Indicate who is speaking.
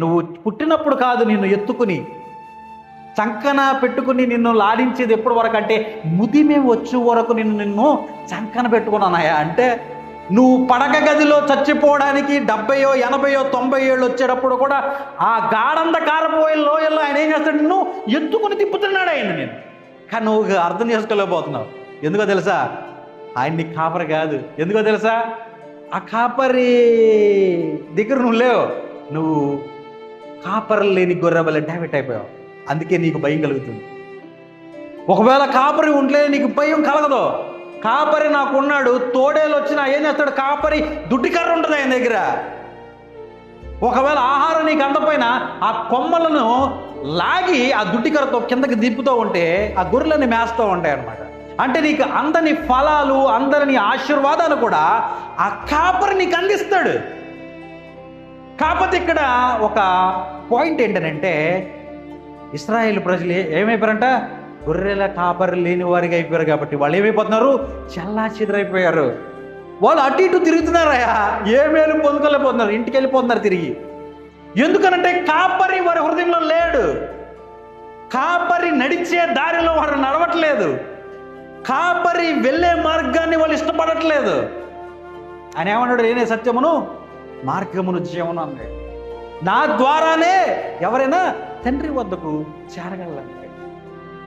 Speaker 1: నువ్వు పుట్టినప్పుడు కాదు నిన్ను ఎత్తుకుని చంకన పెట్టుకుని నిన్ను లాడించేది ఎప్పటి వరకు అంటే ముదిమే వచ్చే వరకు నిన్ను చంకన పెట్టుకున్నానయా అంటే నువ్వు పడక గదిలో చచ్చిపోవడానికి 70, 80, 90 ఏళ్ళు వచ్చేటప్పుడు కూడా ఆ గాఢంధకారపోయే లోయల్లో ఆయన ఏం చేస్తాడు, నిన్ను ఎత్తుకుని తిప్పుతున్నాడు ఆయన నేను. కానీ నువ్వు అర్థం చేసుకోలేకపోతున్నావు. ఎందుకో తెలుసా, ఆయన నీ కాపరి కాదు. ఎందుకో తెలుసా, ఆ కాపరి దగ్గర నువ్వు లేవు, నువ్వు కాపరి లేని గొర్రెబల డావిట్ అయిపోయావు. అందుకే నీకు భయం కలుగుతుంది. ఒకవేళ కాపరి ఉంటే నీకు భయం కలగదు. కాపరి నాకున్నాడు, తోడేలు వచ్చినా ఏం చేస్తాడు, కాపరి దుడ్డికర్ర ఉంటుంది ఆయన దగ్గర. ఒకవేళ ఆహారం నీకు అందపోయినా ఆ కొమ్మలను లాగి ఆ దుడ్డికర్రతో కిందకి దిప్పుతూ ఉంటే ఆ గొర్రెలని మేస్తూ ఉంటాయి అన్నమాట. అంటే నీకు అందని ఫలాలు, అందరిని ఆశీర్వాదాలు కూడా ఆ కాపరి నీకు అందిస్తాడు. కాకపోతే ఇక్కడ ఒక పాయింట్ ఏంటంటే, ఇశ్రాయేలు ప్రజలు ఏమైపోయారంట, గొర్రెల కాపరి లేని వారికి అయిపోయారు. కాబట్టి వాళ్ళు ఏమైపోతున్నారు, చల్లా చెదరైపోయారు. వాళ్ళు అటు ఇటు తిరుగుతున్నారయ్యా, ఏమేమి పొందుకోలేకపోతున్నారు, ఇంటికి వెళ్ళిపోతున్నారు తిరిగి. ఎందుకనంటే కాపరి వారి హృదయంలో లేడు. కాపరి నడిచే దారిలో వారు నడవట్లేదు. కాపరి వెళ్ళే మార్గాన్ని వాళ్ళు ఇష్టపడట్లేదు. ఆయన ఏమన్నాడు, నేనే సత్యమును మార్గమును జీవమును అన్నాడు. నా ద్వారానే ఎవరైనా తండ్రి వద్దకు చేరగలరు.